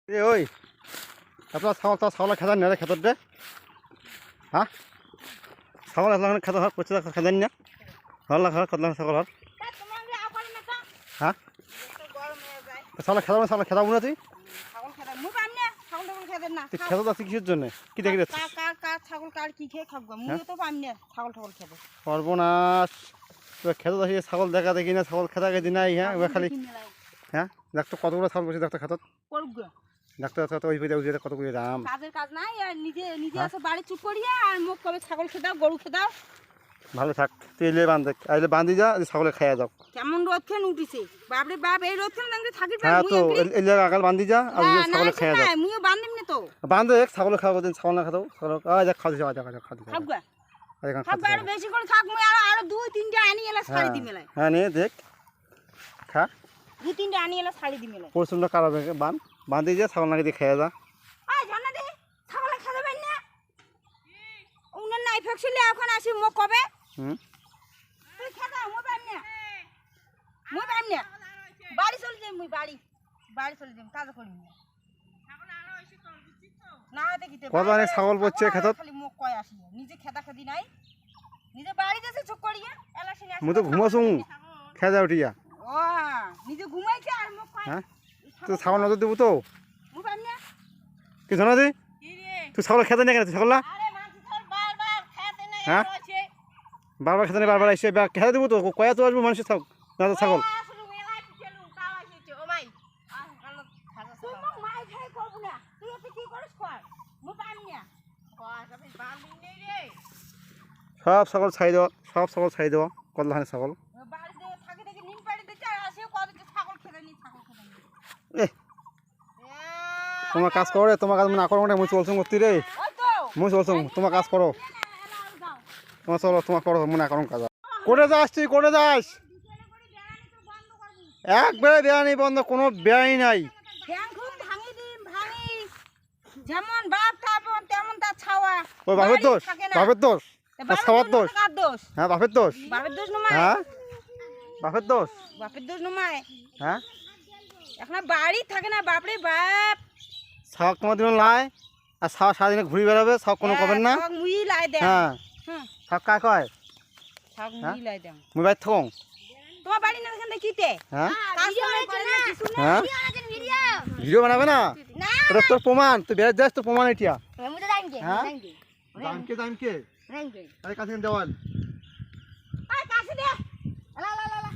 এ ওই আপনার ছাগল খেতেন না খেতর দে হ্যাঁ ছাগল এতক্ষণ খেতে হয় করছে খেতেন না ভালো লাগে কত ছাগল হ্যাঁ ছাগল খেতাম না তুই খেতে যাচ্ছি কিসের জন্য কি দেখে যাচ্ছিস সর্বনাশ খেতে যাচ্ছি ছাগল দেখা দেখি না ছাগল খেতা দেখি নাই হ্যাঁ খালি হ্যাঁ দেখতো কতগুলো ছাগল বসে দেখতো খেত ডাক্তার ওই কতগুলো দাম কাজের কাজ নাই আর নিজে আছে বাড়ি চুপ করিয়া আর মুখ কবে ছাগল খেদাও গরু খেদাও ভালো থাক তুই এলে আইলে বাঁধি যা ছাগলে খাইয়া যাও কেমন রোদ খেন উঠিছে বাপরে বাপ এই রোদ খেন দাঙ্গি থাকি হ্যাঁ তো এলে আগাল বাঁধি যা আর ছাগলে খাইয়া যাও মুইও বাঁধিম না তো বাঁধে ছাগলে খাওয়া দিন ছাগল না খাও ছাগল যা খাওয়া যাও যা খাওয়া খাবগা খাবগা আর বেশি করে থাক মুই আর দুই তিনটা আনি এলা ছাড়ি দি মেলায় হ্যাঁ নে দেখ খা দুই তিনটা আনি এলা ছাড়ি দি মেলায় প্রচন্ড কারা বাঁধি যা ছাগল নাকি দিয়ে খাইয়া যা আই জানা দে ছাগলে খাবেন না উনার নাই ফেকছিলে এখন আসি মো কবে তুই খেদা মো পাইম না বাড়ি চলে যাই মুই বাড়ি চলে যাই কাজ করি না দেখিতে কত অনেক ছাগল পড়ছে খেতত খালি মুখ কয় আসি নিজে খেদা খেদি নাই নিজে বাড়ি যাচ্ছে চুপ করিয়া এলাসি না মুই তো ঘুমাসু খেজা উঠিয়া ও নিজে ঘুমাইছে আর মুখ কয় হ্যাঁ তুই ছাগল নজর দেবো তো মো পাইম না কি জানা দি কি রে তুই ছাগল খেতে না কেন তুই ছাগল না আরে মাছি ছাগল বারবার খেতে না হ্যাঁ রয়েছে বারবার খেতে নেই বারবার এসে খেতে দেবো তো কয়া তো আসবো মানুষের ছাগল সব ছাগল ছাই দেওয়া কতলাহানি ছাগল তোমার কাজ করো রে তোমার কাজ না করো মুই চলছো করতে রে মুই চলছো তোমার কাজ করো তোমার চলো তোমার করো মনে করো কাজ করে যাস তুই করে যাস একবারে বেড়ানি বন্ধ কোনো বেড়াই নাই যেমন বাপ তাপন তেমন তার ছাওয়া ওই বাপের দোষ ছাওয়ার দোষ হ্যাঁ বাপের দোষ হ্যাঁ বাপের দোষ নমায় হ্যাঁ এখন বাড়ি থাকে না বাপরে বাপ ছাওয়া তোমার দিন লাই আর ছাওয়া সারাদিনে ঘুরে বেড়াবে ছাওয়া কোনো কবেন না মুই লাই দে হ্যাঁ ছাওয়া কায় কয় ছাওয়া মুই লাই দে মুই বাইর থাকুন তোমার বাড়ি না এখানে কিতে হ্যাঁ হ্যাঁ ভিডিও বানাবে না এটা তোর প্রমাণ তুই বেড়ে যাস তোর প্রমাণ এটা হ্যাঁ দামকে আরে কাছে দেওয়াল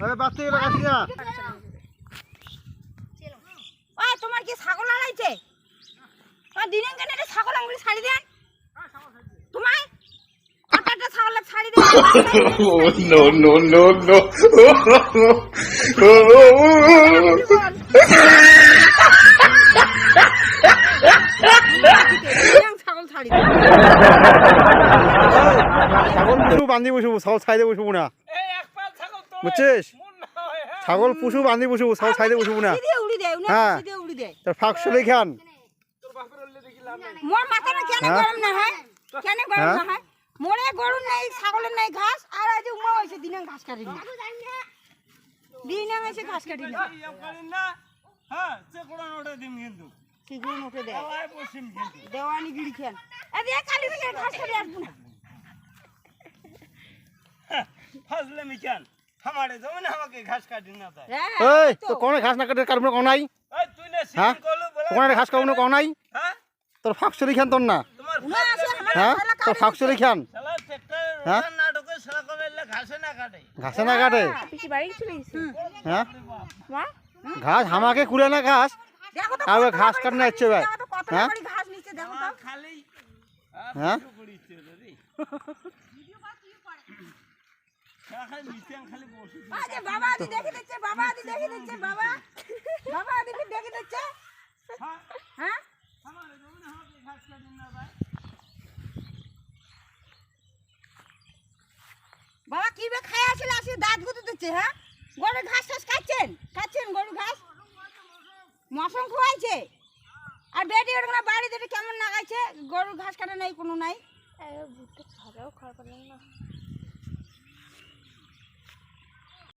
আরে বাচ্চা গেল কাছে না ওই তোমার কি ছাগল আড়াইছে দিনে কেন এটা ছাগল আঙ্গুলি ছাড়ি দেন তোমার আটাটা ছাগল ছাড়ি দেন no ছাগল ছাড়ি দেন ছাগল পুষু বান্ধি বসবো ছাগল ছাইদে বসবো না বুঝছিস ছাগল পুষু বান্ধি বসবো ছাগল ছাইদে বসবো না হ্যাঁ তোর ফাঁক চলে খান মোর মাথাটা কেন গরম না হয় কেন গরম না হয় মোরে গরু নাই ছাগলের নাই ঘাস আর আজ উমা হইছে দিনে ঘাস কাটি না দিনে এসে ঘাস কাটি না হ্যাঁ চেকড়া ওটা দিম কিন্তু সিগুন উঠে দে আয় বসিম কিন্তু দেওয়ানি গিড়ি খেন এ দে কালি থেকে ঘাস কাটি আসবো না ফাজলে মিকান আমারে জমিনে আমাকে ঘাস কাটি না তাই এই তো কোন ঘাস না কাটে কাটবো কোন নাই এই তুই না হ্যাঁ সিন কলু বলে কোন ঘাস কাটবো কোন নাই হ্যাঁ তোর ফাঁক চলে খান তোর না তোমার উনা আছে হ্যাঁ তোর ফাঁক চলে খান শালা ট্রাক্টর হ্যাঁ? নাটকে শালা কবে ঘাসে না কাটে ঘাসে না কাটে পিছি বাড়ি চলে গেছে হ্যাঁ মা ঘাস আমাকে কুড়ে না ঘাস দেখো তো আর ঘাস কাটনা ইচ্ছে ভাই কত হ্যাঁ বড় ঘাস নিচে দেখো তো খালি হ্যাঁ পড়িছে রে ভিডিও কল কি করে খালি মিটান খালি বসে আরে বাবা আদি দেখে দিচ্ছে বাবা আদি দেখে দিচ্ছে বাবা বাবা আদি দেখে দিচ্ছে হ্যাঁ আমারে জমিনে আমাকে ঘাস কাটি না ভাই বাবা কি বে খায় আসলে আসে দাঁত গুঁতে দিচ্ছে হ্যাঁ গরু ঘাস টাস খাচ্ছেন গরু ঘাস মশম খোয়াইছে আর বেটি ওর বাড়ি দেবে কেমন লাগাইছে গরু ঘাস কাটা নাই কোনো নাই ভুট্টা খাওয়াও খাওয়া না